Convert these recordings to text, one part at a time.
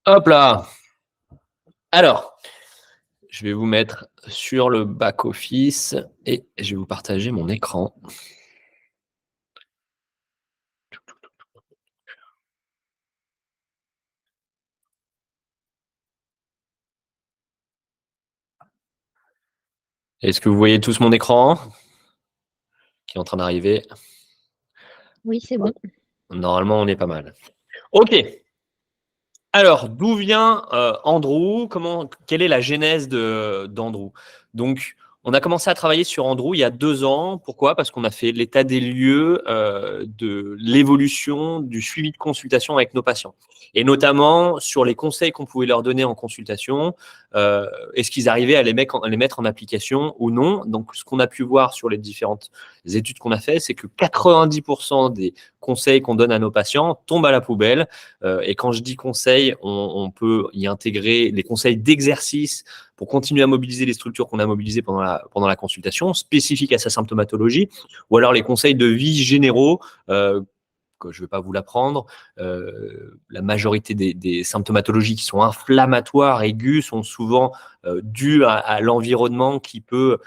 Hop là! Alors, je vais vous mettre sur le back office et je vais vous partager mon écran. Est-ce que vous voyez tous mon écran qui est en train d'arriver? Oui, c'est bon. Normalement, on est pas mal. OK. Alors, d'où vient Andrew? Quelle est la genèse d'Andrew? Donc, on a commencé à travailler sur Andrew il y a 2 ans. Pourquoi? Parce qu'on a fait l'état des lieux de l'évolution du suivi de consultation avec nos patients. Et notamment sur les conseils qu'on pouvait leur donner en consultation. Est-ce qu'ils arrivaient à les mettre en application ou non? Donc, ce qu'on a pu voir sur les différentes études qu'on a faites, c'est que 90% des conseils qu'on donne à nos patients tombent à la poubelle. Et quand je dis conseils, on peut y intégrer les conseils d'exercice pour continuer à mobiliser les structures qu'on a mobilisées pendant la consultation, spécifiques à sa symptomatologie, ou alors les conseils de vie généraux, que je ne vais pas vous l'apprendre. La majorité des symptomatologies qui sont inflammatoires, aiguës, sont souvent dues à l'environnement qui peut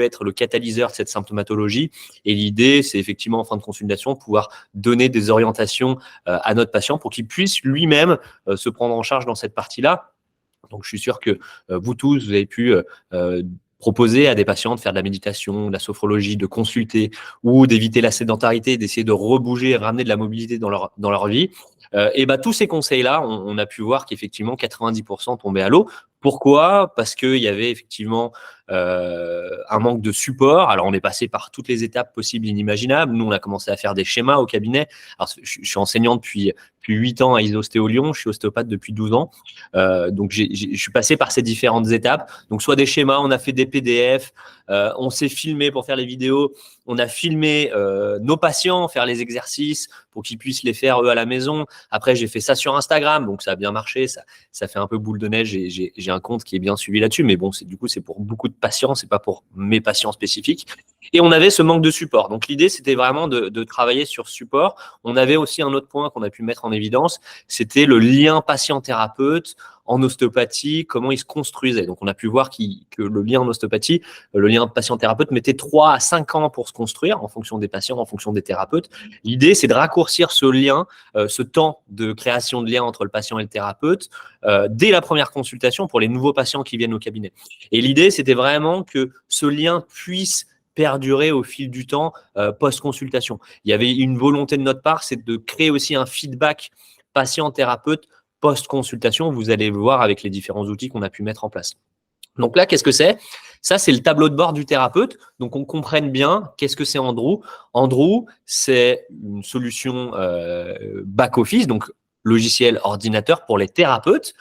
être le catalyseur de cette symptomatologie. Et l'idée, c'est effectivement en fin de consultation, pouvoir donner des orientations à notre patient pour qu'il puisse lui-même se prendre en charge dans cette partie-là. Donc, je suis sûr que vous tous, vous avez pu proposer à des patients de faire de la méditation, de la sophrologie, de consulter ou d'éviter la sédentarité, d'essayer de rebouger et ramener de la mobilité dans leur vie. Et ben, tous ces conseils-là, on a pu voir qu'effectivement 90% tombaient à l'eau. Pourquoi? Parce qu'il y avait effectivement un manque de support. Alors, on est passé par toutes les étapes possibles et inimaginables. Nous, on a commencé à faire des schémas au cabinet. Alors, je suis enseignant depuis 8 ans à Isostéo Lyon. Je suis ostéopathe depuis 12 ans. Donc, je suis passé par ces différentes étapes. Donc, soit des schémas, on a fait des PDF, on s'est filmé pour faire les vidéos, on a filmé nos patients faire les exercices pour qu'ils puissent les faire eux à la maison. Après, j'ai fait ça sur Instagram, donc ça a bien marché. Ça fait un peu boule de neige. J'ai un compte qui est bien suivi là-dessus, mais bon, du coup, c'est pour beaucoup de patients, c'est pas pour mes patients spécifiques. Et on avait ce manque de support. Donc, l'idée, c'était vraiment de travailler sur support. On avait aussi un autre point qu'on a pu mettre en évidence, c'était le lien patient-thérapeute en ostéopathie, comment il se construisait. Donc, on a pu voir que le lien en ostéopathie, le lien patient-thérapeute mettait 3 à 5 ans pour se construire en fonction des patients, en fonction des thérapeutes. L'idée, c'est de raccourcir ce lien, ce temps de création de lien entre le patient et le thérapeute dès la première consultation pour les nouveaux patients qui viennent au cabinet. Et l'idée, c'était vraiment que ce lien puisse perdurer au fil du temps post-consultation. Il y avait une volonté de notre part, c'est de créer aussi un feedback patient-thérapeute post-consultation. Vous allez le voir avec les différents outils qu'on a pu mettre en place. Donc là, qu'est-ce que c'est? Ça, c'est le tableau de bord du thérapeute. Donc, on comprenne bien qu'est-ce que c'est Andrew. Andrew, c'est une solution back-office, donc logiciel ordinateur pour les thérapeutes,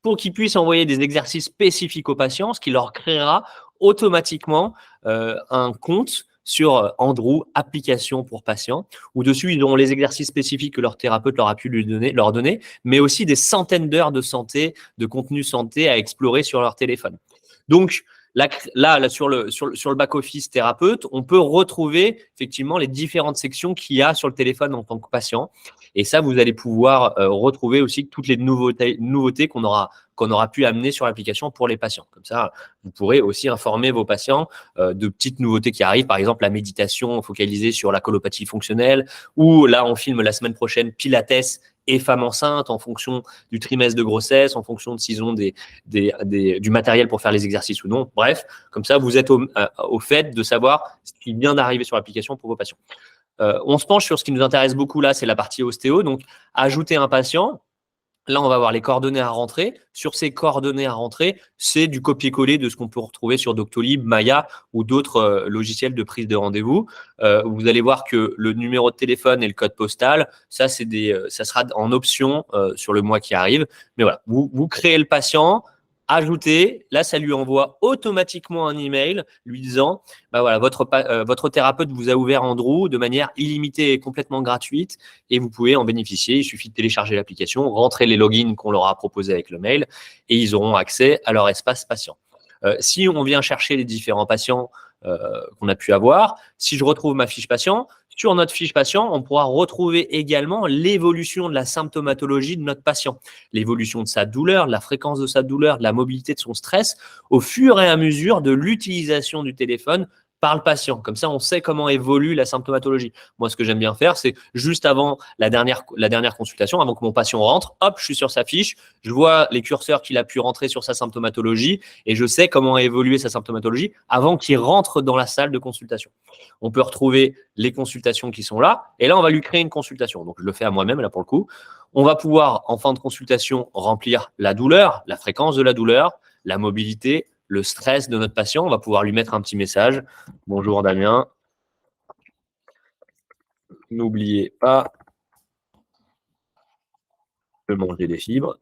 pour qu'ils puissent envoyer des exercices spécifiques aux patients, ce qui leur créera automatiquement un compte sur Andrew, application pour patients, où dessus, ils auront les exercices spécifiques que leur thérapeute leur a pu leur donner, mais aussi des centaines d'heures de santé, de contenu santé à explorer sur leur téléphone. Donc, là sur le back-office thérapeute, on peut retrouver effectivement les différentes sections qu'il y a sur le téléphone en tant que patient. Et ça, vous allez pouvoir retrouver aussi toutes les nouveautés qu'on aura pu amener sur l'application pour les patients. Comme ça, vous pourrez aussi informer vos patients de petites nouveautés qui arrivent. Par exemple, la méditation focalisée sur la colopathie fonctionnelle, ou là, on filme la semaine prochaine Pilates et femmes enceintes en fonction du trimestre de grossesse, en fonction de s'ils ont du matériel pour faire les exercices ou non. Bref, comme ça, vous êtes au fait de savoir ce qui vient d'arriver sur l'application pour vos patients. On se penche sur ce qui nous intéresse beaucoup là, c'est la partie ostéo. Donc, ajouter un patient. Là, on va avoir les coordonnées à rentrer. Sur ces coordonnées à rentrer, c'est du copier-coller de ce qu'on peut retrouver sur Doctolib, Maya ou d'autres logiciels de prise de rendez-vous. Vous allez voir que le numéro de téléphone et le code postal, ça sera en option sur le mois qui arrive. Mais voilà, vous créez le patient, ajoutez. Là, ça lui envoie automatiquement un email lui disant bah voilà, votre thérapeute vous a ouvert Andrew de manière illimitée et complètement gratuite et vous pouvez en bénéficier. Il suffit de télécharger l'application, rentrer les logins qu'on leur a proposés avec le mail et ils auront accès à leur espace patient. Si on vient chercher les différents patients qu'on a pu avoir, si je retrouve ma fiche patient, Sur notre fiche patient, on pourra retrouver également l'évolution de la symptomatologie de notre patient, l'évolution de sa douleur, de la fréquence de sa douleur, de la mobilité de son stress au fur et à mesure de l'utilisation du téléphone par le patient. Comme ça, on sait comment évolue la symptomatologie. Moi, ce que j'aime bien faire, c'est juste avant la dernière consultation, avant que mon patient rentre, hop, je suis sur sa fiche, je vois les curseurs qu'il a pu rentrer sur sa symptomatologie et je sais comment a évolué sa symptomatologie avant qu'il rentre dans la salle de consultation. On peut retrouver les consultations qui sont là et là, on va lui créer une consultation. Donc, je le fais à moi-même, là, pour le coup. On va pouvoir, en fin de consultation, remplir la douleur, la fréquence de la douleur, la mobilité, le stress de notre patient. On va pouvoir lui mettre un petit message. Bonjour Damien. N'oubliez pas de manger des fibres.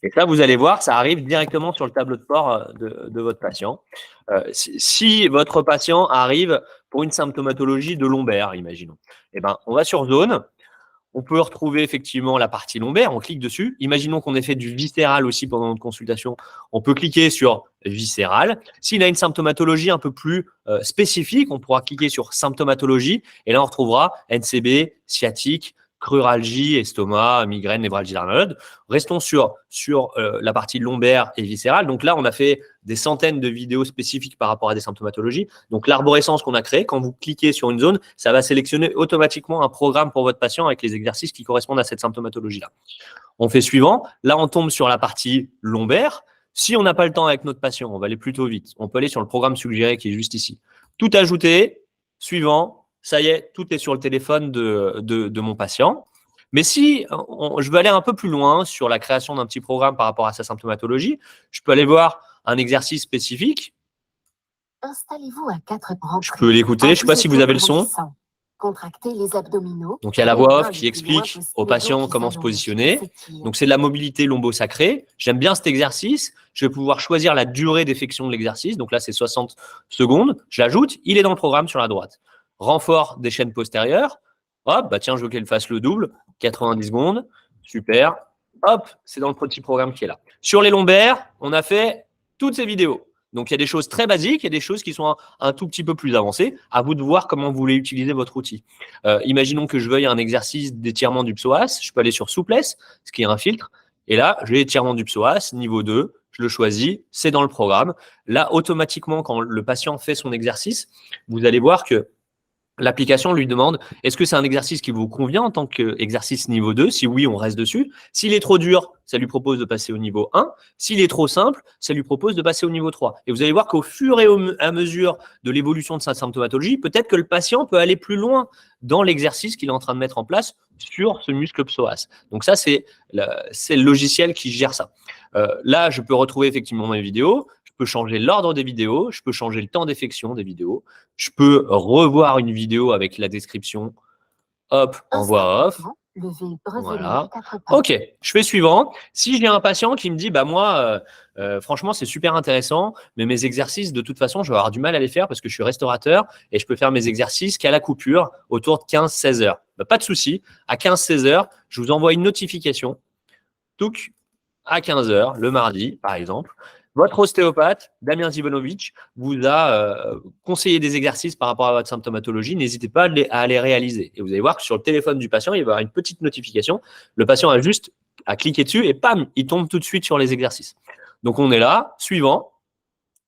Et ça, vous allez voir, ça arrive directement sur le tableau de bord de votre patient. Si votre patient arrive pour une symptomatologie de lombaire, imaginons, eh ben, on va sur zone. On peut retrouver effectivement la partie lombaire, on clique dessus. Imaginons qu'on ait fait du viscéral aussi pendant notre consultation. On peut cliquer sur viscéral. S'il a une symptomatologie un peu plus spécifique, on pourra cliquer sur symptomatologie et là on retrouvera NCB, sciatique, cruralgie, estomac, migraine, névralgie d'Arnold. Restons sur la partie lombaire et viscérale. Donc là, on a fait des centaines de vidéos spécifiques par rapport à des symptomatologies. Donc l'arborescence qu'on a créée, quand vous cliquez sur une zone, ça va sélectionner automatiquement un programme pour votre patient avec les exercices qui correspondent à cette symptomatologie-là. On fait suivant. Là, on tombe sur la partie lombaire. Si on n'a pas le temps avec notre patient, on va aller plutôt vite. On peut aller sur le programme suggéré qui est juste ici. Tout ajouter, suivant. Ça y est, tout est sur le téléphone de mon patient. Mais si je veux aller un peu plus loin sur la création d'un petit programme par rapport à sa symptomatologie, je peux aller voir un exercice spécifique. Installez-vous à 4 grands. Je peux l'écouter. Je ne sais pas si vous avez le son. Contractez les abdominaux. Donc, il y a la voix off qui explique au patient comment se positionner. Donc, c'est de la mobilité lombo-sacrée. J'aime bien cet exercice. Je vais pouvoir choisir la durée d'effectuation de l'exercice. Donc là, c'est 60 secondes. Je l'ajoute. Il est dans le programme sur la droite. Renfort des chaînes postérieures. Hop, bah tiens, je veux qu'elle fasse le double. 90 secondes. Super. Hop, c'est dans le petit programme qui est là. Sur les lombaires, on a fait toutes ces vidéos. Donc, il y a des choses très basiques, il y a des choses qui sont un tout petit peu plus avancées. À vous de voir comment vous voulez utiliser votre outil. Imaginons que je veuille un exercice d'étirement du psoas. Je peux aller sur souplesse, ce qui est un filtre. Et là, j'ai étirement du psoas, niveau 2. Je le choisis, c'est dans le programme. Là, automatiquement, quand le patient fait son exercice, vous allez voir que l'application lui demande est-ce que c'est un exercice qui vous convient en tant qu'exercice niveau 2? Si oui, on reste dessus. S'il est trop dur, ça lui propose de passer au niveau 1. S'il est trop simple, ça lui propose de passer au niveau 3. Et vous allez voir qu'au fur et à mesure de l'évolution de sa symptomatologie, peut-être que le patient peut aller plus loin dans l'exercice qu'il est en train de mettre en place sur ce muscle psoas. Donc ça, c'est le logiciel qui gère ça. Là, je peux retrouver effectivement mes vidéos. Je peux changer l'ordre des vidéos, je peux changer le temps d'effectuation des vidéos, je peux revoir une vidéo avec la description, hop, en voix off. Voilà. Ok, je fais suivant. Si j'ai un patient qui me dit, bah moi, franchement, c'est super intéressant, mais mes exercices, de toute façon, je vais avoir du mal à les faire parce que je suis restaurateur et je peux faire mes exercices qu'à la coupure autour de 15-16 heures. Bah, pas de souci. À 15-16 heures, je vous envoie une notification. Touc, à 15 heures, le mardi, par exemple. Votre ostéopathe, Damien Zivanovic, vous a conseillé des exercices par rapport à votre symptomatologie. N'hésitez pas à les réaliser. Et vous allez voir que sur le téléphone du patient, il va y avoir une petite notification. Le patient a juste à cliquer dessus et pam, il tombe tout de suite sur les exercices. Donc, on est là, suivant.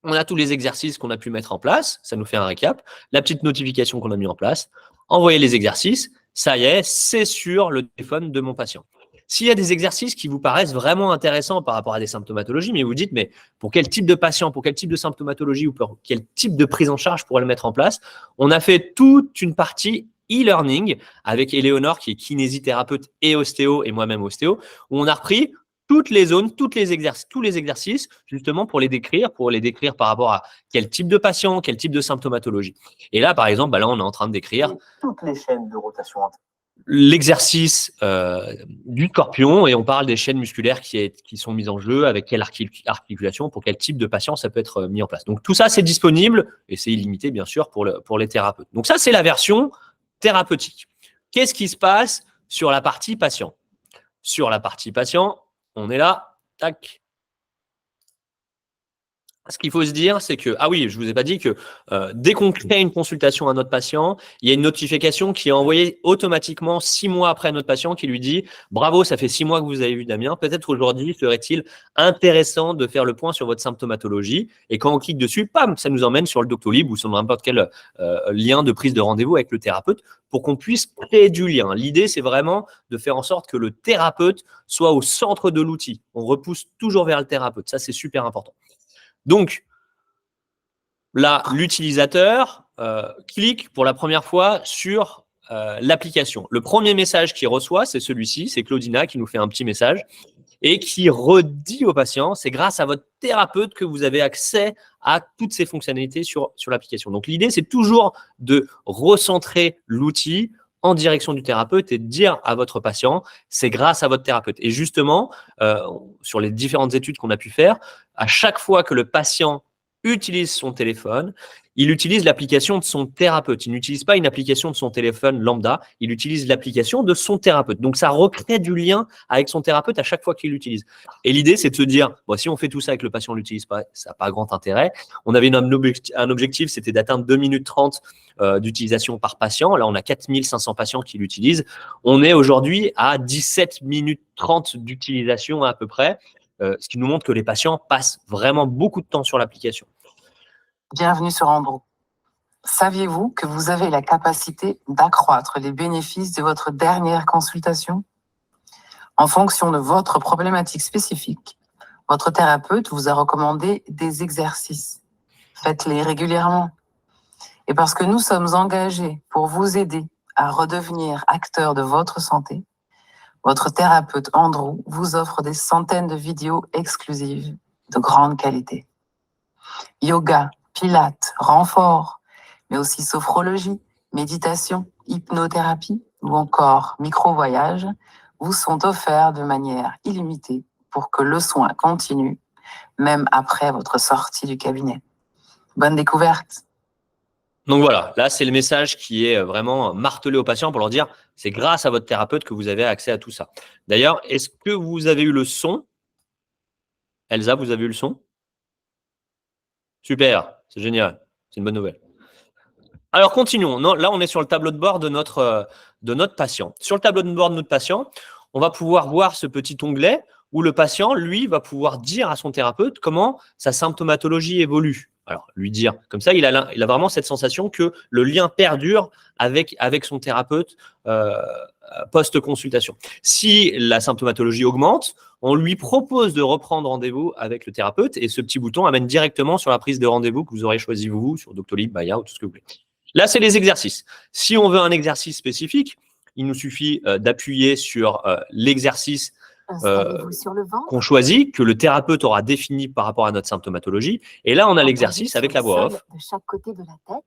On a tous les exercices qu'on a pu mettre en place. Ça nous fait un récap. La petite notification qu'on a mis en place. Envoyer les exercices. Ça y est, c'est sur le téléphone de mon patient. S'il y a des exercices qui vous paraissent vraiment intéressants par rapport à des symptomatologies, mais vous dites, mais pour quel type de patient, pour quel type de symptomatologie ou pour quel type de prise en charge je pourrais le mettre en place, on a fait toute une partie e-learning avec Éléonore qui est kinésithérapeute et ostéo et moi-même ostéo, où on a repris toutes les zones, tous les exercices, justement pour les décrire par rapport à quel type de patient, quel type de symptomatologie. Et là, par exemple, là, on est en train de décrire toutes les chaînes de rotation l'exercice du scorpion et on parle des chaînes musculaires qui sont mises en jeu, avec quelle articulation, pour quel type de patient ça peut être mis en place. Donc tout ça, c'est disponible et c'est illimité, bien sûr, pour les thérapeutes. Donc ça, c'est la version thérapeutique. Qu'est-ce qui se passe sur la partie patient? Sur la partie patient, on est là, tac. ce qu'il faut se dire, c'est que, ah oui, je vous ai pas dit que dès qu'on crée une consultation à notre patient, il y a une notification qui est envoyée automatiquement 6 mois après notre patient qui lui dit « Bravo, ça fait 6 mois que vous avez vu Damien. Peut-être aujourd'hui serait-il intéressant de faire le point sur votre symptomatologie. » Et quand on clique dessus, pam, ça nous emmène sur le Doctolib ou sur n'importe quel lien de prise de rendez-vous avec le thérapeute pour qu'on puisse créer du lien. L'idée, c'est vraiment de faire en sorte que le thérapeute soit au centre de l'outil. On repousse toujours vers le thérapeute. Ça, c'est super important. Donc, là, l'utilisateur clique pour la première fois sur l'application. Le premier message qu'il reçoit, c'est celui-ci, c'est Claudina qui nous fait un petit message et qui redit au patient, c'est grâce à votre thérapeute que vous avez accès à toutes ces fonctionnalités sur l'application. Donc, l'idée, c'est toujours de recentrer l'outil en direction du thérapeute et de dire à votre patient, c'est grâce à votre thérapeute. Et justement, sur les différentes études qu'on a pu faire, à chaque fois que le patient utilise son téléphone, il utilise l'application de son thérapeute. Il n'utilise pas une application de son téléphone lambda, il utilise l'application de son thérapeute. Donc, ça recrée du lien avec son thérapeute à chaque fois qu'il l'utilise. Et l'idée, c'est de se dire, bon, si on fait tout ça et que le patient ne l'utilise pas, ça n'a pas grand intérêt. On avait un objectif, c'était d'atteindre 2 minutes 30 d'utilisation par patient. Là, on a 4500 patients qui l'utilisent. On est aujourd'hui à 17 minutes 30 d'utilisation à peu près, ce qui nous montre que les patients passent vraiment beaucoup de temps sur l'application. Bienvenue sur Andrew. Saviez-vous que vous avez la capacité d'accroître les bénéfices de votre dernière consultation? En fonction de votre problématique spécifique, votre thérapeute vous a recommandé des exercices. Faites-les régulièrement. Et parce que nous sommes engagés pour vous aider à redevenir acteur de votre santé, votre thérapeute Andrew vous offre des centaines de vidéos exclusives de grande qualité. Yoga, pilates, renfort, mais aussi sophrologie, méditation, hypnothérapie ou encore micro-voyages vous sont offerts de manière illimitée pour que le soin continue, même après votre sortie du cabinet. Bonne découverte! Donc voilà, là, c'est le message qui est vraiment martelé aux patients pour leur dire c'est grâce à votre thérapeute que vous avez accès à tout ça. D'ailleurs, est-ce que vous avez eu le son? Elsa, vous avez eu le son? Super, c'est génial, c'est une bonne nouvelle. Alors, continuons. Non, là, on est sur le tableau de bord de notre patient. Sur le tableau de bord de notre patient, on va pouvoir voir ce petit onglet où le patient, lui, va pouvoir dire à son thérapeute comment sa symptomatologie évolue. Alors, lui dire, comme ça, il a vraiment cette sensation que le lien perdure avec son thérapeute post-consultation. Si la symptomatologie augmente, on lui propose de reprendre rendez-vous avec le thérapeute et ce petit bouton amène directement sur la prise de rendez-vous que vous aurez choisi vous, sur Doctolib, Maya ou tout ce que vous voulez. Là, c'est les exercices. Si on veut un exercice spécifique, il nous suffit d'appuyer sur l'exercice qu'on choisit, que le thérapeute aura défini par rapport à notre symptomatologie. Et là, on a l'exercice avec la voix off. De chaque côté de la tête,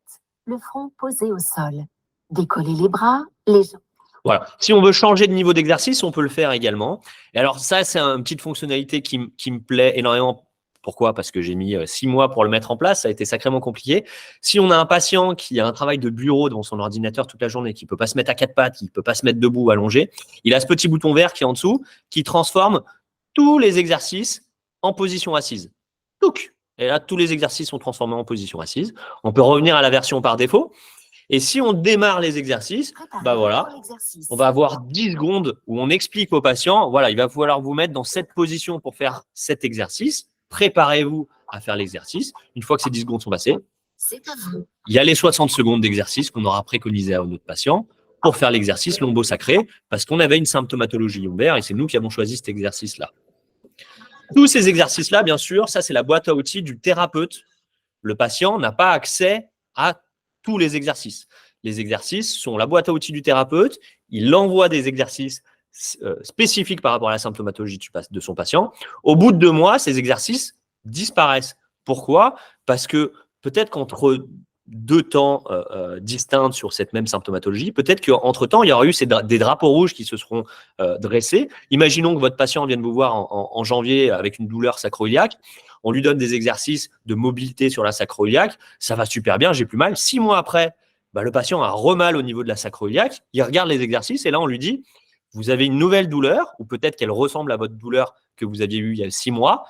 le front posé au sol. Décoller les bras, les jambes. Voilà. Si on veut changer de niveau d'exercice, on peut le faire également. Et alors ça, c'est une petite fonctionnalité qui me plaît énormément. Pourquoi? Parce que j'ai mis 6 mois pour le mettre en place. Ça a été sacrément compliqué. Si on a un patient qui a un travail de bureau devant son ordinateur toute la journée, qui ne peut pas se mettre à 4 pattes, qui ne peut pas se mettre debout, allongé, il a ce petit bouton vert qui est en dessous, qui transforme tous les exercices en position assise. Touc! Et là, tous les exercices sont transformés en position assise. On peut revenir à la version par défaut. Et si on démarre les exercices, bah voilà, on va avoir 10 secondes où on explique au patient, voilà, il va falloir vous mettre dans cette position pour faire cet exercice. Préparez-vous à faire l'exercice. Une fois que ces 10 secondes sont passées, il y a les 60 secondes d'exercice qu'on aura préconisé à notre patient pour faire l'exercice lombo sacré parce qu'on avait une symptomatologie lombaire et c'est nous qui avons choisi cet exercice-là. Tous ces exercices-là, bien sûr, ça c'est la boîte à outils du thérapeute. Le patient n'a pas accès à tous les exercices. Les exercices sont la boîte à outils du thérapeute. Il envoie des exercices spécifiques par rapport à la symptomatologie de son patient. Au bout de 2 mois, ces exercices disparaissent. Pourquoi? Parce que peut-être qu'entre 2 temps distincts sur cette même symptomatologie, peut-être qu'entre-temps, il y aura eu des drapeaux rouges qui se seront dressés. Imaginons que votre patient vienne vous voir en janvier avec une douleur sacro-iliaque. On lui donne des exercices de mobilité sur la sacro-iliaque. Ça va super bien, j'ai plus mal. 6 mois après, bah, le patient a re-mal au niveau de la sacro-iliaque. Il regarde les exercices et là, on lui dit vous avez une nouvelle douleur ou peut-être qu'elle ressemble à votre douleur que vous aviez eue il y a 6 mois.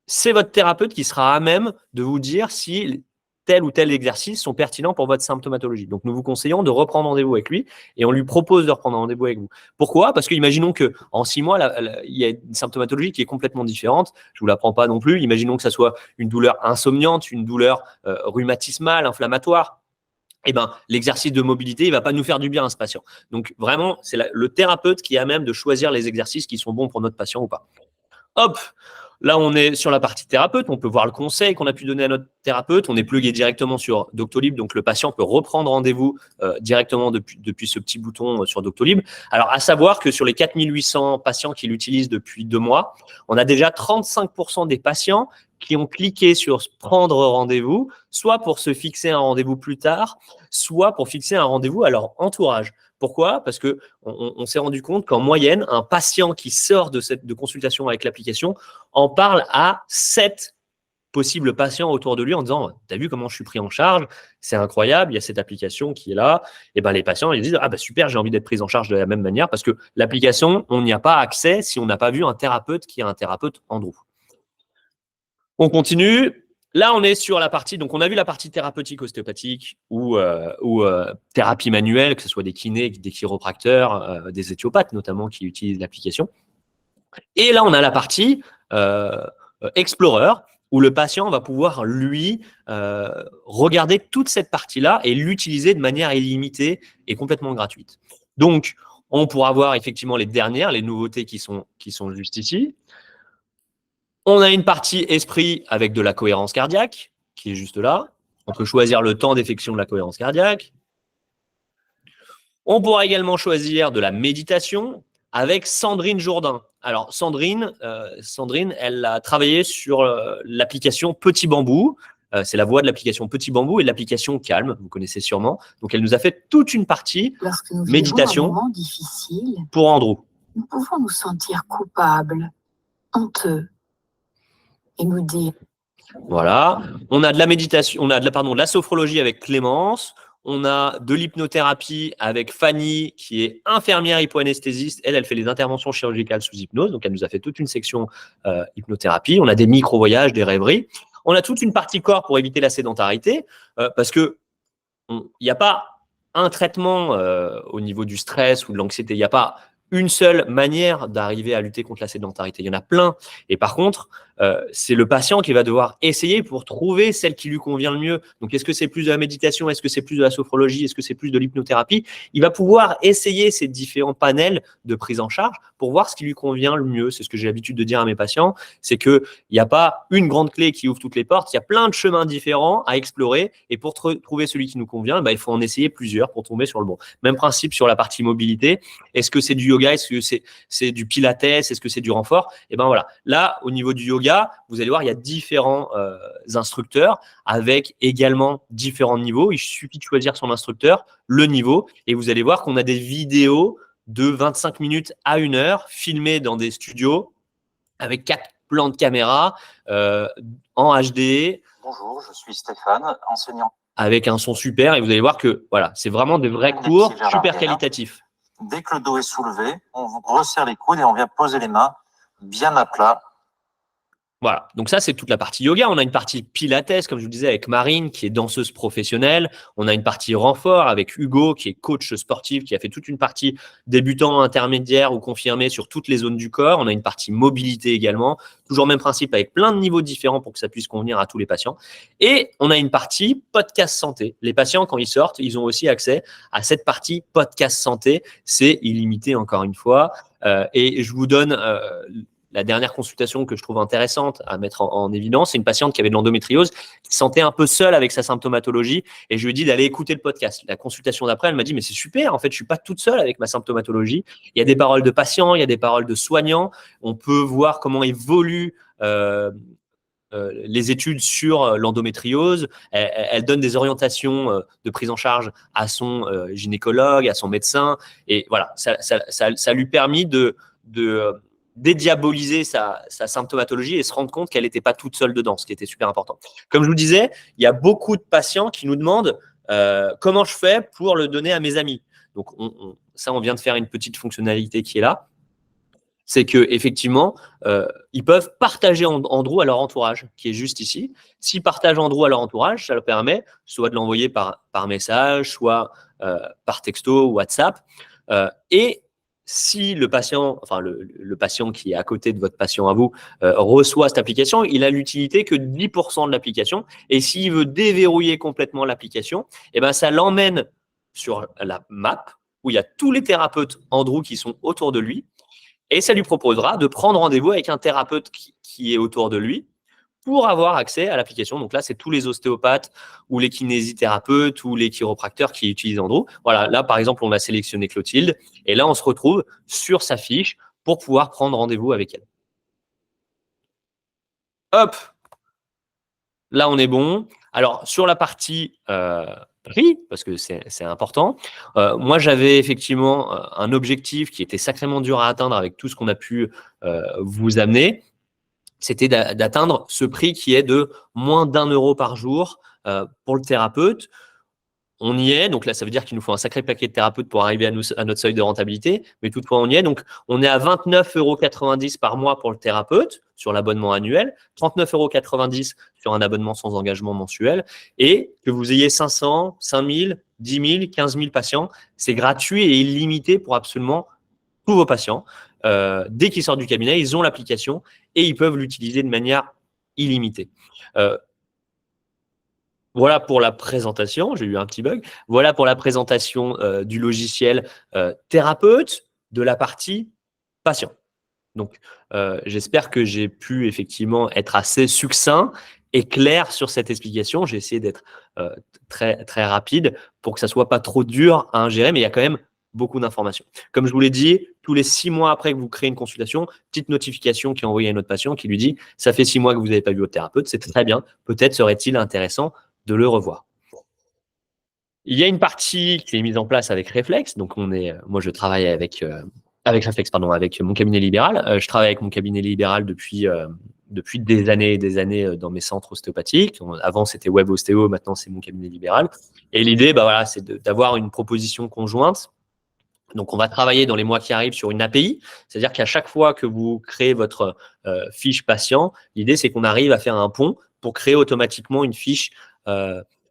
c'est votre thérapeute qui sera à même de vous dire si tel ou tel exercice sont pertinents pour votre symptomatologie. Donc, nous vous conseillons de reprendre rendez-vous avec lui et on lui propose de reprendre rendez-vous avec vous. Pourquoi? Parce que imaginons qu'en 6 mois, il y a une symptomatologie qui est complètement différente. Je ne vous l'apprends pas non plus. Imaginons que ça soit une douleur insomniante, une douleur rhumatismale, inflammatoire. Eh ben, l'exercice de mobilité, il ne va pas nous faire du bien à ce patient. Donc, vraiment, c'est le thérapeute qui est à même de choisir les exercices qui sont bons pour notre patient ou pas. Hop! Là, on est sur la partie thérapeute. On peut voir le conseil qu'on a pu donner à notre thérapeute. On est plugué directement sur Doctolib. Donc, le patient peut reprendre rendez-vous directement depuis ce petit bouton sur Doctolib. Alors, à savoir que sur les 4800 patients qui l'utilisent depuis 2 mois, on a déjà 35% des patients qui ont cliqué sur prendre rendez-vous, soit pour se fixer un rendez-vous plus tard, soit pour fixer un rendez-vous à leur entourage. Pourquoi? Parce qu'on s'est rendu compte qu'en moyenne, un patient qui sort de consultation avec l'application en parle à 7 possibles patients autour de lui en disant « T'as vu comment je suis pris en charge? C'est incroyable, il y a cette application qui est là. » Et ben les patients, ils disent « Ah bah super, j'ai envie d'être pris en charge de la même manière parce que l'application, on n'y a pas accès si on n'a pas vu un thérapeute qui est un thérapeute Andrew. » On continue. Là, on est sur la partie, donc on a vu la partie thérapeutique ostéopathique ou thérapie manuelle, que ce soit des kinés, des chiropracteurs, des éthiopathes notamment qui utilisent l'application. Et là, on a la partie Explorer, où le patient va pouvoir, lui, regarder toute cette partie-là et l'utiliser de manière illimitée et complètement gratuite. Donc, on pourra voir effectivement les nouveautés qui sont juste ici. On a une partie esprit avec de la cohérence cardiaque, qui est juste là. On peut choisir le temps d'effectuation de la cohérence cardiaque. On pourra également choisir de la méditation avec Sandrine Jourdain. Alors, Sandrine, elle a travaillé sur l'application Petit Bambou. C'est la voix de l'application Petit Bambou et de l'application Calme, vous connaissez sûrement. Donc, elle nous a fait toute une partie méditation un moment difficile, pour Andrew. nous pouvons nous sentir coupables, honteux, et nous dire Voilà. On a de la méditation, on a de la sophrologie avec Clémence. On a de l'hypnothérapie avec Fanny, qui est infirmière hypoanesthésiste. Elle fait les interventions chirurgicales sous hypnose. Donc, elle nous a fait toute une section hypnothérapie. On a des micro-voyages, des rêveries. On a toute une partie corps pour éviter la sédentarité, parce que il n'y a pas un traitement au niveau du stress ou de l'anxiété. Il n'y a pas une seule manière d'arriver à lutter contre la sédentarité. Il y en a plein. Et par contre, c'est le patient qui va devoir essayer pour trouver celle qui lui convient le mieux. Donc, est-ce que c'est plus de la méditation? Est-ce que c'est plus de la sophrologie? Est-ce que c'est plus de l'hypnothérapie? Il va pouvoir essayer ces différents panels de prise en charge pour voir ce qui lui convient le mieux. C'est ce que j'ai l'habitude de dire à mes patients. C'est qu'il n'y a pas une grande clé qui ouvre toutes les portes. Il y a plein de chemins différents à explorer. Et pour trouver celui qui nous convient, il faut en essayer plusieurs pour tomber sur le bon. Même principe sur la partie mobilité. Est-ce que c'est du yoga? Est-ce que c'est du pilates? Est-ce que c'est du renfort? Et ben voilà. Là, au niveau du yoga, vous allez voir, il y a différents instructeurs avec également différents niveaux. Il suffit de choisir son instructeur, le niveau, et vous allez voir qu'on a des vidéos de 25 minutes à 1 heure filmées dans des studios avec 4 plans de caméra en HD. Bonjour, je suis Stéphane, enseignant. Avec un son super, et vous allez voir que voilà, c'est vraiment de vrais cours super qualitatifs. Dès que le dos est soulevé, on vous resserre les coudes et on vient poser les mains bien à plat. Voilà, donc ça, c'est toute la partie yoga. On a une partie pilates, comme je vous disais, avec Marine, qui est danseuse professionnelle. On a une partie renfort avec Hugo, qui est coach sportif, qui a fait toute une partie débutant, intermédiaire ou confirmé sur toutes les zones du corps. On a une partie mobilité également. Toujours même principe, avec plein de niveaux différents pour que ça puisse convenir à tous les patients. Et on a une partie podcast santé. Les patients, quand ils sortent, ils ont aussi accès à cette partie podcast santé. C'est illimité, encore une fois. Et je vous donne... la dernière consultation que je trouve intéressante à mettre en évidence, c'est une patiente qui avait de l'endométriose, qui se sentait un peu seule avec sa symptomatologie, et je lui ai dit d'aller écouter le podcast. La consultation d'après, elle m'a dit, mais c'est super, en fait, je suis pas toute seule avec ma symptomatologie. Il y a des paroles de patients, il y a des paroles de soignants. On peut voir comment évoluent les études sur l'endométriose. Elle donne des orientations de prise en charge à son gynécologue, à son médecin, et voilà, ça lui permet de dédiaboliser sa symptomatologie et se rendre compte qu'elle n'était pas toute seule dedans, ce qui était super important. Comme je vous disais, il y a beaucoup de patients qui nous demandent comment je fais pour le donner à mes amis. Donc, on vient de faire une petite fonctionnalité qui est là. c'est qu'effectivement, ils peuvent partager Andrew à leur entourage, qui est juste ici. S'ils partagent Andrew à leur entourage, ça leur permet soit de l'envoyer par message, soit par texto ou WhatsApp. Et si le patient, enfin le patient qui est à côté de votre patient à vous, reçoit cette application, il a l'utilité que 10% de l'application. Et s'il veut déverrouiller complètement l'application, eh ben, ça l'emmène sur la map où il y a tous les thérapeutes Andrew qui sont autour de lui. Et ça lui proposera de prendre rendez-vous avec un thérapeute qui est autour de lui pour avoir accès à l'application. Donc là, c'est tous les ostéopathes ou les kinésithérapeutes ou les chiropracteurs qui utilisent Andrew. Voilà, là, par exemple, on a sélectionné Clotilde. Et là, on se retrouve sur sa fiche pour pouvoir prendre rendez-vous avec elle. Hop, là, on est bon. Alors, sur la partie prix, parce que c'est important, moi, j'avais effectivement un objectif qui était sacrément dur à atteindre avec tout ce qu'on a pu vous amener. C'était d'atteindre ce prix qui est de moins d'1 € par jour pour le thérapeute. On y est, donc là, ça veut dire qu'il nous faut un sacré paquet de thérapeutes pour arriver à notre seuil de rentabilité, mais toutefois, on y est. Donc, on est à 29,90 € par mois pour le thérapeute sur l'abonnement annuel, 39,90 € sur un abonnement sans engagement mensuel, et que vous ayez 500, 5000, 10 000, 15 000 patients, c'est gratuit et illimité pour absolument tous vos patients. Dès qu'ils sortent du cabinet, ils ont l'application et ils peuvent l'utiliser de manière illimitée. Voilà pour la présentation, j'ai eu un petit bug. Voilà pour la présentation du logiciel thérapeute de la partie patient. Donc, j'espère que j'ai pu effectivement être assez succinct et clair sur cette explication. J'ai essayé d'être très, très rapide pour que ça ne soit pas trop dur à ingérer, mais il y a quand même beaucoup d'informations. Comme je vous l'ai dit, tous les 6 mois après que vous créez une consultation, petite notification qui est envoyée à notre patient qui lui dit « ça fait 6 mois que vous n'avez pas vu votre thérapeute, c'est très bien, peut-être serait-il intéressant de le revoir ». Il y a une partie qui est mise en place avec Reflex. Donc, moi, je travaille avec Reflex, avec mon cabinet libéral. Je travaille avec mon cabinet libéral depuis des années et des années dans mes centres ostéopathiques. Avant, c'était Web Ostéo, maintenant, c'est mon cabinet libéral. Et l'idée, voilà, c'est d'avoir une proposition conjointe. Donc, on va travailler dans les mois qui arrivent sur une API. C'est-à-dire qu'à chaque fois que vous créez votre fiche patient, l'idée, c'est qu'on arrive à faire un pont pour créer automatiquement une fiche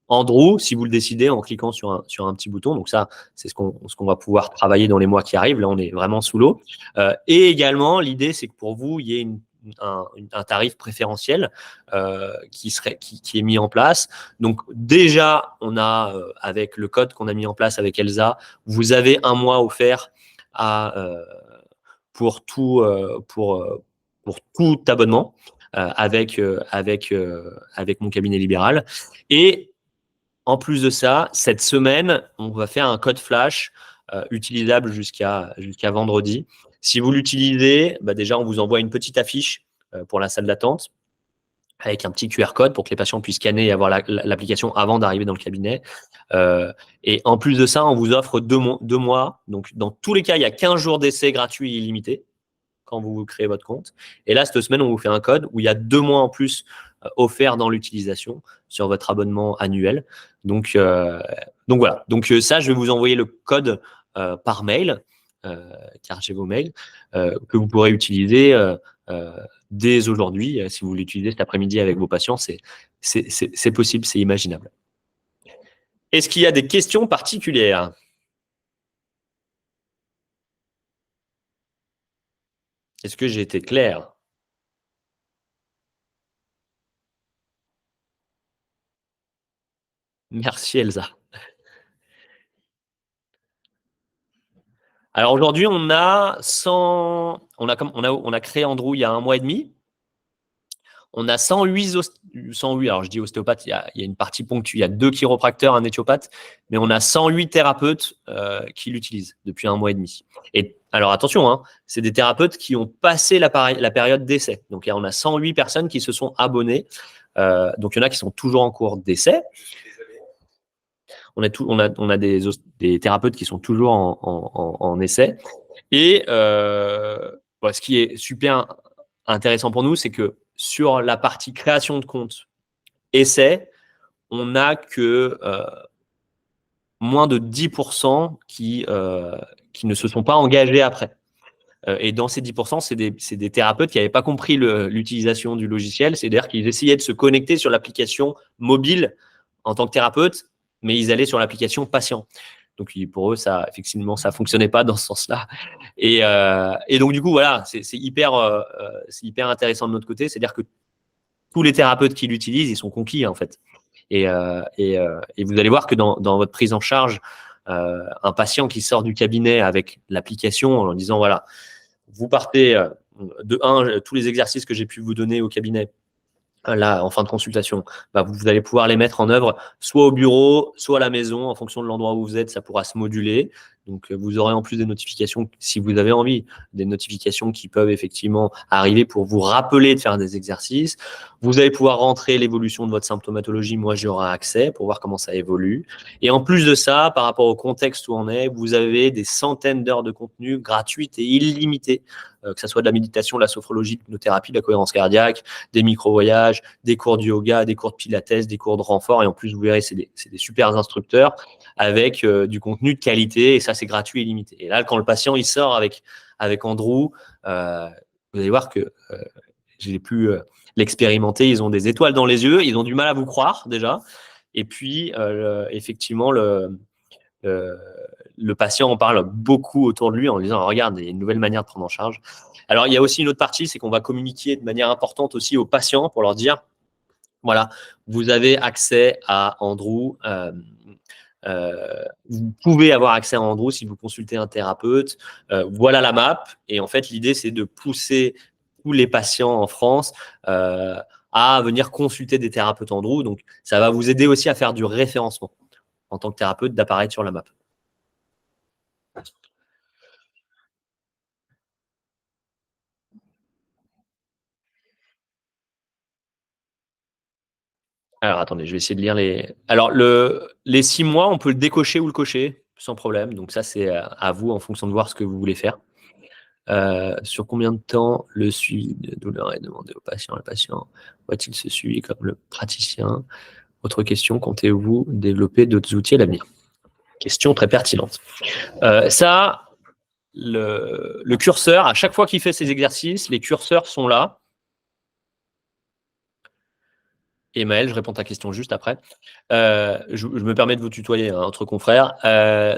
Andrew, si vous le décidez, en cliquant sur un petit bouton. Donc ça, c'est ce qu'on va pouvoir travailler dans les mois qui arrivent. Là, on est vraiment sous l'eau. Et également, l'idée, c'est que pour vous, il y ait un tarif préférentiel qui est mis en place. Donc déjà, on a, avec le code qu'on a mis en place avec Elsa, vous avez 1 mois offert pour tout abonnement avec mon cabinet libéral. Et en plus de ça, cette semaine, on va faire un code flash utilisable jusqu'à vendredi. Si vous l'utilisez, déjà, on vous envoie une petite affiche pour la salle d'attente avec un petit QR code pour que les patients puissent scanner et avoir l'application avant d'arriver dans le cabinet. Et en plus de ça, on vous offre 2 mois. Donc, dans tous les cas, il y a 15 jours d'essai gratuits et illimités quand vous créez votre compte. Et là, cette semaine, on vous fait un code où il y a 2 mois en plus offerts dans l'utilisation sur votre abonnement annuel. Donc voilà. Donc ça, je vais vous envoyer le code par mail, car j'ai vos mails, que vous pourrez utiliser dès aujourd'hui. Si vous l'utilisez cet après-midi avec vos patients, c'est possible, c'est imaginable. Est-ce qu'il y a des questions particulières ? Est-ce que j'ai été clair ? Merci Elsa. Alors aujourd'hui, on a créé Andrew il y a 1 mois et demi. On a 108, alors je dis ostéopathes, il y a une partie ponctuelle, il y a 2 chiropracteurs, un éthiopathe, mais on a 108 thérapeutes qui l'utilisent depuis 1 mois et demi. Et alors attention, hein, c'est des thérapeutes qui ont passé la période d'essai. Donc on a 108 personnes qui se sont abonnées. Donc il y en a qui sont toujours en cours d'essai. On a des thérapeutes qui sont toujours en essai. Et ce qui est super intéressant pour nous, c'est que sur la partie création de compte essai, on n'a que moins de 10% qui ne se sont pas engagés après. Et dans ces 10%, c'est des thérapeutes qui n'avaient pas compris l'utilisation du logiciel. C'est-à-dire qu'ils essayaient de se connecter sur l'application mobile en tant que thérapeute, mais ils allaient sur l'application patient. Donc, pour eux, effectivement, ça ne fonctionnait pas dans ce sens-là. Et donc, du coup, voilà, c'est hyper intéressant de notre côté. C'est-à-dire que tous les thérapeutes qui l'utilisent, ils sont conquis, en fait. Et vous allez voir que dans votre prise en charge, un patient qui sort du cabinet avec l'application en disant, voilà, vous partez de tous les exercices que j'ai pu vous donner au cabinet, là, en fin de consultation, vous allez pouvoir les mettre en œuvre soit au bureau, soit à la maison, en fonction de l'endroit où vous êtes, ça pourra se moduler. Donc, vous aurez en plus des notifications, si vous avez envie, des notifications qui peuvent effectivement arriver pour vous rappeler de faire des exercices. Vous allez pouvoir rentrer l'évolution de votre symptomatologie. Moi, j'aurai accès pour voir comment ça évolue. Et en plus de ça, par rapport au contexte où on est, vous avez des centaines d'heures de contenu gratuites et illimitées, que ce soit de la méditation, de la sophrologie, de l'hypnothérapie, de la cohérence cardiaque, des micro-voyages, des cours de yoga, des cours de pilates, des cours de renfort. Et en plus, vous verrez, c'est des super instructeurs avec du contenu de qualité. Et ça, c'est gratuit et illimité. Et là, quand le patient il sort avec Andrew, vous allez voir que j'ai pu l'expérimenter. Ils ont des étoiles dans les yeux. Ils ont du mal à vous croire déjà. Et puis, effectivement, le patient en parle beaucoup autour de lui en lui disant « Regarde, il y a une nouvelle manière de prendre en charge ». Alors, il y a aussi une autre partie, c'est qu'on va communiquer de manière importante aussi aux patients pour leur dire « Voilà, vous avez accès à Andrew ». Vous pouvez avoir accès à Andrew si vous consultez un thérapeute. Voilà la map. Et en fait, l'idée, c'est de pousser tous les patients en France à venir consulter des thérapeutes Andrew. Donc, ça va vous aider aussi à faire du référencement en tant que thérapeute, d'apparaître sur la map. Alors, attendez, je vais essayer de lire les… Alors, les 6 mois, on peut le décocher ou le cocher, sans problème. Donc, ça, c'est à vous en fonction de voir ce que vous voulez faire. Sur combien de temps le suivi de douleur est demandé au patient? Le patient va-t-il se suivre comme le praticien? Autre question, comptez-vous développer d'autres outils à l'avenir? Question très pertinente. Ça, le curseur, à chaque fois qu'il fait ses exercices, les curseurs sont là. Et Maël, je réponds à ta question juste après. Je me permets de vous tutoyer, hein, entre confrères.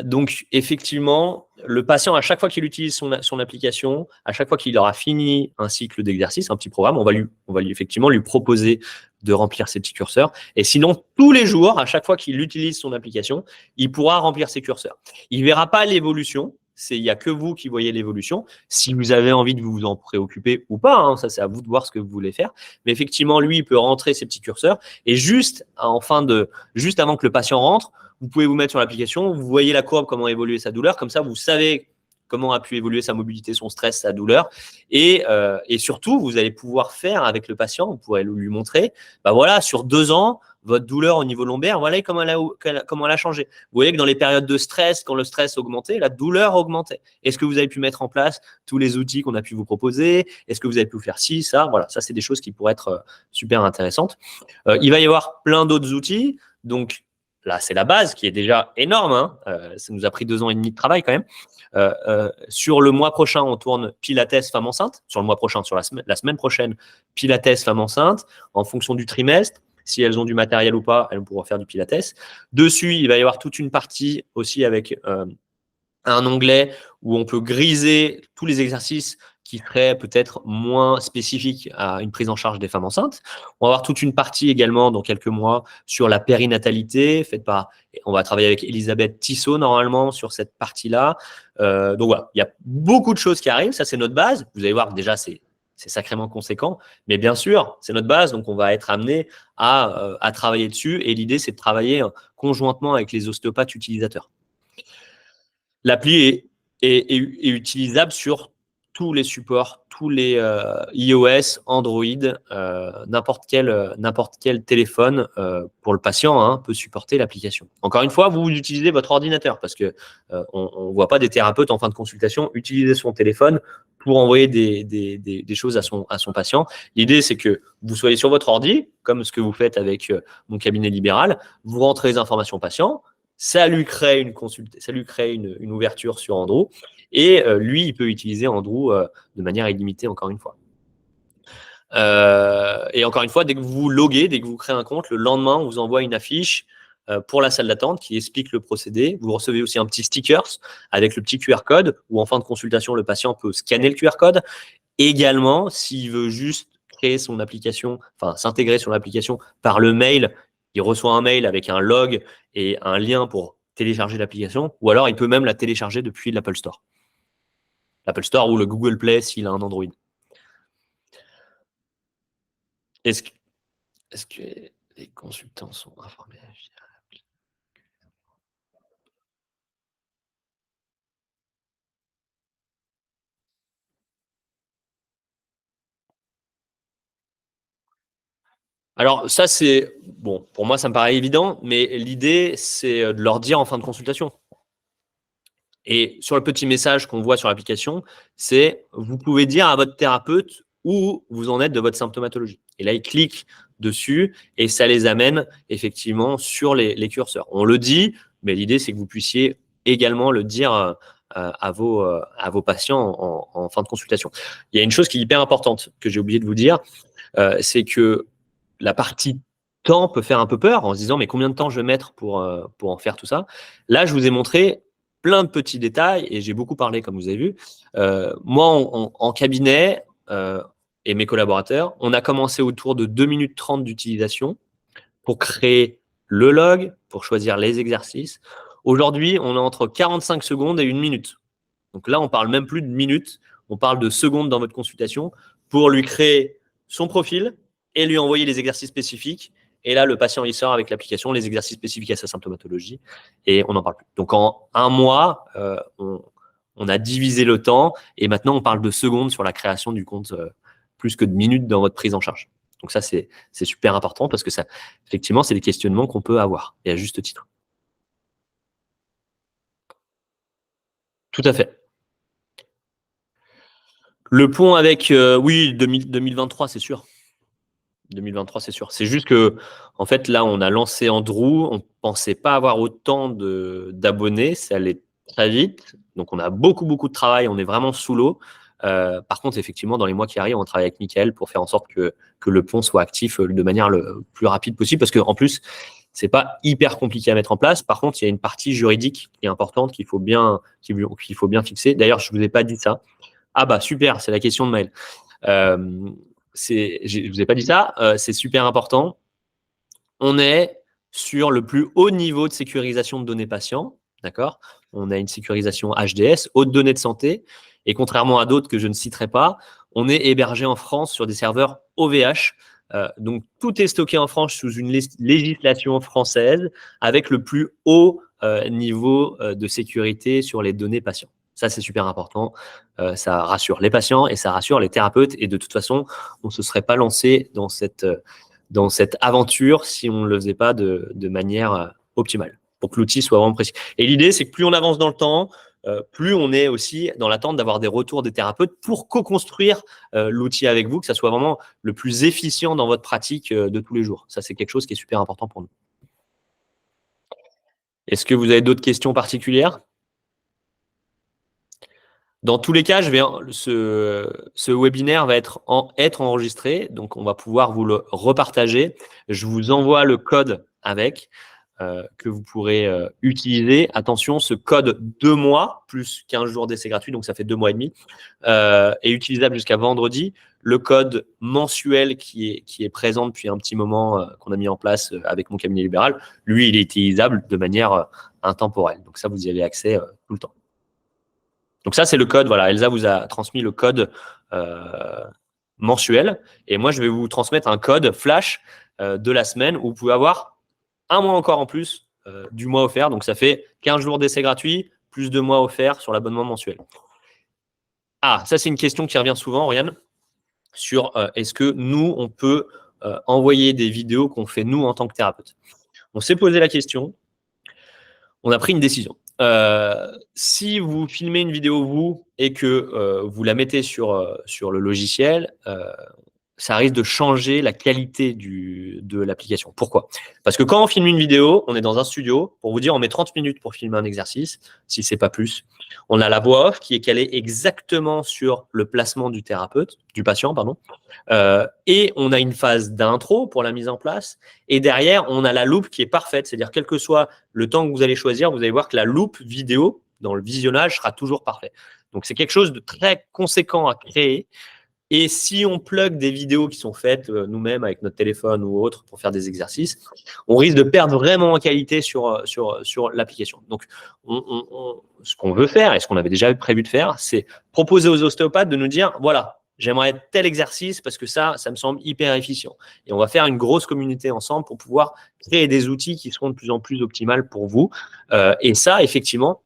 Donc, effectivement, le patient, à chaque fois qu'il utilise son application, à chaque fois qu'il aura fini un cycle d'exercice, un petit programme, on va effectivement lui proposer de remplir ses petits curseurs. Et sinon, tous les jours, à chaque fois qu'il utilise son application, il pourra remplir ses curseurs. Il ne verra pas l'évolution. Il n'y a que vous qui voyez l'évolution. Si vous avez envie de vous en préoccuper ou pas, hein, ça c'est à vous de voir ce que vous voulez faire. Mais effectivement, lui, il peut rentrer ses petits curseurs et juste avant que le patient rentre, vous pouvez vous mettre sur l'application, vous voyez la courbe, comment évoluer sa douleur. Comme ça, vous savez comment a pu évoluer sa mobilité, son stress, sa douleur. Et surtout, vous allez pouvoir faire avec le patient, vous pourrez lui montrer, voilà, sur 2 ans, votre douleur au niveau lombaire, voilà comment elle a changé. Vous voyez que dans les périodes de stress, quand le stress augmentait, la douleur augmentait. Est-ce que vous avez pu mettre en place tous les outils qu'on a pu vous proposer? Est-ce que vous avez pu faire ci, ça? Voilà, ça, c'est des choses qui pourraient être super intéressantes. Il va y avoir plein d'autres outils. Donc, là, c'est la base qui est déjà énorme. Hein. Ça nous a pris 2 ans et demi de travail quand même. Sur le mois prochain, on tourne Pilates femme enceinte. Sur le mois prochain, sur la semaine prochaine, Pilates femme enceinte. En fonction du trimestre, si elles ont du matériel ou pas, elles pourront faire du Pilates. Dessus, il va y avoir toute une partie aussi avec un onglet où on peut griser tous les exercices qui seraient peut-être moins spécifiques à une prise en charge des femmes enceintes. On va avoir toute une partie également dans quelques mois sur la périnatalité, on va travailler avec Elisabeth Tissot normalement sur cette partie-là. Donc voilà, il y a beaucoup de choses qui arrivent, ça c'est notre base. Vous allez voir que déjà c'est sacrément conséquent, mais bien sûr, c'est notre base, donc on va être amené à travailler dessus et l'idée c'est de travailler conjointement avec les ostéopathes utilisateurs. L'appli est utilisable sur tous les supports, tous les iOS, Android, n'importe quel téléphone pour le patient peut supporter l'application. Encore une fois, vous utilisez votre ordinateur parce que on ne voit pas des thérapeutes en fin de consultation utiliser son téléphone pour envoyer des choses à son patient. L'idée, c'est que vous soyez sur votre ordi, comme ce que vous faites avec mon cabinet libéral, vous rentrez les informations patient, ça lui crée une ouverture sur Andrew Et lui, il peut utiliser Andrew de manière illimitée, encore une fois. Et encore une fois, dès que vous loguez, dès que vous créez un compte, le lendemain, on vous envoie une affiche pour la salle d'attente qui explique le procédé. Vous recevez aussi un petit sticker avec le petit QR code où en fin de consultation, le patient peut scanner le QR code. Également, s'il veut juste créer son application, enfin s'intégrer sur l'application par le mail, il reçoit un mail avec un log et un lien pour télécharger l'application, ou alors il peut même la télécharger depuis l'Apple Store. L'Apple Store ou le Google Play s'il a un Android. Est-ce que les consultants sont informés? Alors ça, c'est bon, pour moi, ça me paraît évident, mais l'idée, c'est de leur dire en fin de consultation. Et sur le petit message qu'on voit sur l'application, c'est vous pouvez dire à votre thérapeute où vous en êtes de votre symptomatologie. Et là, ils cliquent dessus et ça les amène effectivement sur les curseurs. On le dit, mais l'idée, c'est que vous puissiez également le dire à vos patients en fin de consultation. Il y a une chose qui est hyper importante que j'ai oublié de vous dire, c'est que la partie temps peut faire un peu peur en se disant mais combien de temps je vais mettre pour en faire tout ça. Là, je vous ai montré plein de petits détails et j'ai beaucoup parlé, comme vous avez vu. Moi, en cabinet et mes collaborateurs, on a commencé autour de 2 minutes 30 d'utilisation pour créer le log, pour choisir les exercices. Aujourd'hui, on est entre 45 secondes et 1 minute. Donc là, on parle même plus de minutes, on parle de secondes dans votre consultation pour lui créer son profil et lui envoyer les exercices spécifiques. Et là, le patient, il sort avec l'application, les exercices spécifiques à sa symptomatologie, et on n'en parle plus. Donc, en 1 mois, on a divisé le temps, et maintenant, on parle de secondes sur la création du compte, plus que de minutes dans votre prise en charge. Donc ça, c'est super important, parce que ça, effectivement, c'est des questionnements qu'on peut avoir, et à juste titre. Tout à fait. Le pont avec, oui, 2023, c'est sûr. 2023, c'est sûr. C'est juste que, en fait, là, on a lancé Andrew. On ne pensait pas avoir autant d'abonnés. Ça allait très vite. Donc, on a beaucoup, beaucoup de travail. On est vraiment sous l'eau. Par contre, effectivement, dans les mois qui arrivent, on travaille avec Mickaël pour faire en sorte que le pont soit actif de manière le plus rapide possible. Parce qu'en plus, ce n'est pas hyper compliqué à mettre en place. Par contre, il y a une partie juridique qui est importante qu'il faut bien fixer. D'ailleurs, je ne vous ai pas dit ça. Ah bah super, c'est la question de Maël. Je ne vous ai pas dit ça, c'est super important. On est sur le plus haut niveau de sécurisation de données patients, d'accord? On a une sécurisation HDS, haute données de santé, et contrairement à d'autres que je ne citerai pas, on est hébergé en France sur des serveurs OVH. Donc, tout est stocké en France sous une législation française avec le plus haut niveau de sécurité sur les données patients. Ça, c'est super important. Ça rassure les patients et ça rassure les thérapeutes. Et de toute façon, on ne se serait pas lancé dans cette aventure si on ne le faisait pas de manière optimale, pour que l'outil soit vraiment précis. Et l'idée, c'est que plus on avance dans le temps, plus on est aussi dans l'attente d'avoir des retours des thérapeutes pour co-construire l'outil avec vous, que ça soit vraiment le plus efficient dans votre pratique de tous les jours. Ça, c'est quelque chose qui est super important pour nous. Est-ce que vous avez d'autres questions particulières ? Dans tous les cas, ce webinaire va être enregistré, donc on va pouvoir vous le repartager. Je vous envoie le code avec que vous pourrez utiliser. Attention, ce code 2 mois plus 15 jours d'essai gratuit, donc ça fait 2 mois et demi, est utilisable jusqu'à vendredi. Le code mensuel qui est présent depuis un petit moment qu'on a mis en place avec mon cabinet libéral, lui, il est utilisable de manière intemporelle. Donc ça, vous y avez accès tout le temps. Donc ça, c'est le code. Voilà, Elsa vous a transmis le code mensuel. Et moi, je vais vous transmettre un code flash de la semaine où vous pouvez avoir 1 mois encore en plus du mois offert. Donc, ça fait 15 jours d'essai gratuit plus 2 mois offerts sur l'abonnement mensuel. Ah, ça, c'est une question qui revient souvent, Oriane, sur est-ce que nous, on peut envoyer des vidéos qu'on fait nous en tant que thérapeute. On s'est posé la question. On a pris une décision. Si vous filmez une vidéo vous et que vous la mettez sur le logiciel, ça risque de changer la qualité de l'application. Pourquoi? Parce que quand on filme une vidéo, on est dans un studio. Pour vous dire, on met 30 minutes pour filmer un exercice, si ce n'est pas plus. On a la voix off qui est calée exactement sur le placement du patient, pardon. Et on a une phase d'intro pour la mise en place. Et derrière, on a la loupe qui est parfaite. C'est-à-dire, quel que soit le temps que vous allez choisir, vous allez voir que la loupe vidéo, dans le visionnage, sera toujours parfait. Donc, c'est quelque chose de très conséquent à créer. Et si on plug des vidéos qui sont faites nous-mêmes avec notre téléphone ou autre pour faire des exercices, on risque de perdre vraiment en qualité sur l'application. Donc, ce qu'on veut faire et ce qu'on avait déjà prévu de faire, c'est proposer aux ostéopathes de nous dire, voilà, j'aimerais tel exercice parce que ça me semble hyper efficient. Et on va faire une grosse communauté ensemble pour pouvoir créer des outils qui seront de plus en plus optimales pour vous. Et ça, effectivement,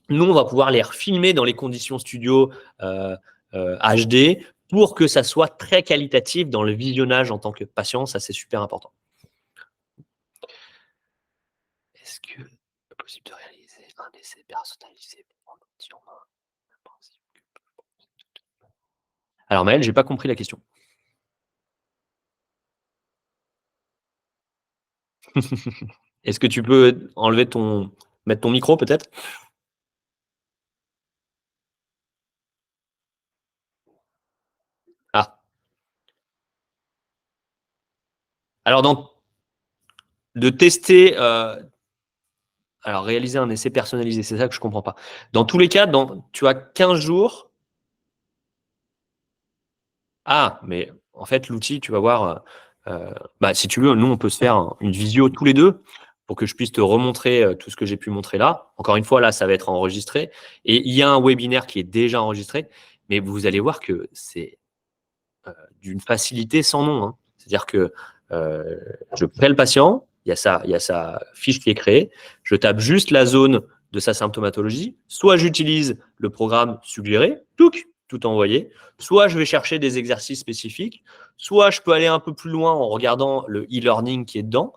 nous, on va pouvoir les refilmer dans les conditions studio HD pour que ça soit très qualitatif dans le visionnage en tant que patient. Ça, c'est super important. Est-ce que c'est possible de réaliser un essai personnalisé pour l'outil en main? Alors, Maëlle, je n'ai pas compris la question. Est-ce que tu peux mettre ton micro peut-être? Ah. Alors, de tester, alors réaliser un essai personnalisé, c'est ça que je ne comprends pas. Dans tous les cas, tu as 15 jours. Ah, mais en fait, l'outil, tu vas voir, si tu veux, nous, on peut se faire une visio tous les deux pour que je puisse te remontrer tout ce que j'ai pu montrer là. Encore une fois, là, ça va être enregistré. Et il y a un webinaire qui est déjà enregistré, mais vous allez voir que c'est d'une facilité sans nom, hein. C'est-à-dire que je crée le patient, il y a sa fiche qui est créée, je tape juste la zone de sa symptomatologie, soit j'utilise le programme suggéré, tout envoyé, soit je vais chercher des exercices spécifiques, soit je peux aller un peu plus loin en regardant le e-learning qui est dedans,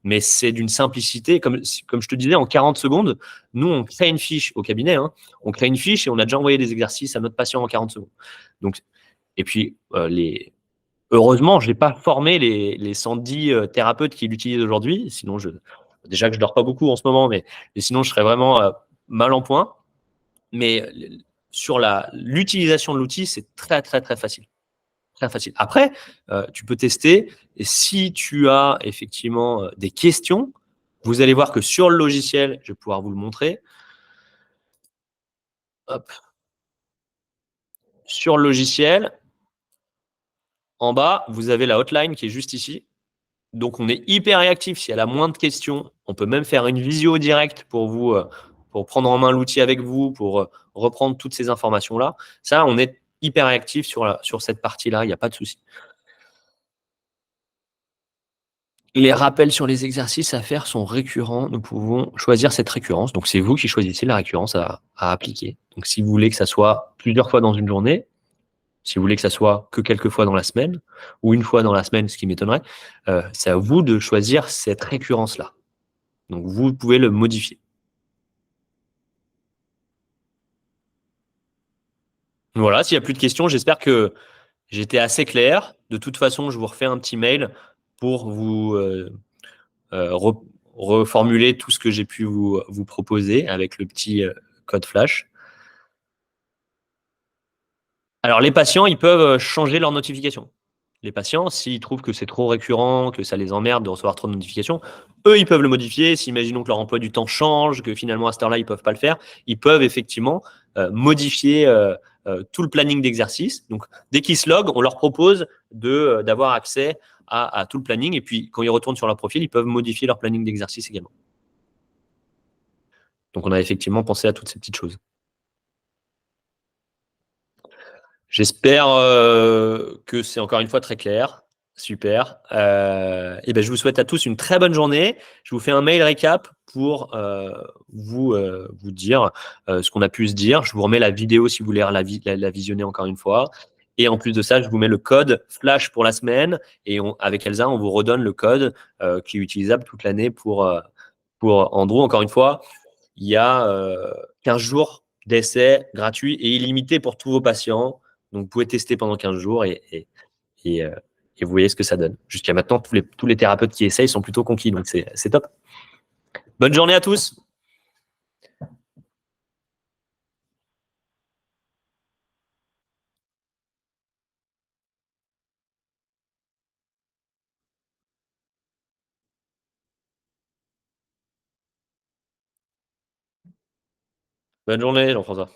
mais c'est d'une simplicité, comme je te disais, en 40 secondes, nous, on crée une fiche au cabinet, hein, on crée une fiche et on a déjà envoyé des exercices à notre patient en 40 secondes. Donc, et puis, heureusement, je n'ai pas formé les 110 thérapeutes qui l'utilisent aujourd'hui. Sinon, déjà que je ne dors pas beaucoup en ce moment, mais sinon, je serais vraiment mal en point. Mais sur l'utilisation de l'outil, c'est très, très, très facile. Très facile. Après, tu peux tester. Et si tu as effectivement des questions, vous allez voir que sur le logiciel, je vais pouvoir vous le montrer. Hop. Sur le logiciel, en bas, vous avez la hotline qui est juste ici. Donc, on est hyper réactif. S'il y a la moindre question, on peut même faire une visio directe pour vous, pour prendre en main l'outil avec vous, pour reprendre toutes ces informations-là. Ça, on est hyper réactif sur cette partie-là. Il n'y a pas de souci. Les rappels sur les exercices à faire sont récurrents. Nous pouvons choisir cette récurrence. Donc, c'est vous qui choisissez la récurrence à appliquer. Donc, si vous voulez que ça soit plusieurs fois dans une journée, si vous voulez que ça soit que quelques fois dans la semaine, ou une fois dans la semaine, ce qui m'étonnerait, c'est à vous de choisir cette récurrence-là. Donc, vous pouvez le modifier. Voilà, s'il n'y a plus de questions, j'espère que j'étais assez clair. De toute façon, je vous refais un petit mail pour vous reformuler tout ce que j'ai pu vous proposer avec le petit code flash. Alors, les patients, ils peuvent changer leur notification. Les patients, s'ils trouvent que c'est trop récurrent, que ça les emmerde de recevoir trop de notifications, eux, ils peuvent le modifier. Si imaginons que leur emploi du temps change, que finalement, à cette heure-là, ils ne peuvent pas le faire, ils peuvent effectivement modifier tout le planning d'exercice. Donc, dès qu'ils se loguent, on leur propose d'avoir accès à tout le planning. Et puis, quand ils retournent sur leur profil, ils peuvent modifier leur planning d'exercice également. Donc, on a effectivement pensé à toutes ces petites choses. J'espère que c'est encore une fois très clair. Super. Et ben, je vous souhaite à tous une très bonne journée. Je vous fais un mail récap pour vous dire ce qu'on a pu se dire. Je vous remets la vidéo si vous voulez la visionner encore une fois. Et en plus de ça, je vous mets le code flash pour la semaine. Et avec Elsa, on vous redonne le code qui est utilisable toute l'année pour Andrew. Encore une fois, il y a 15 jours d'essai gratuit et illimité pour tous vos patients. Donc, vous pouvez tester pendant 15 jours et et vous voyez ce que ça donne. Jusqu'à maintenant, tous les thérapeutes qui essayent sont plutôt conquis, donc c'est top. Bonne journée à tous. Bonne journée, Jean-François.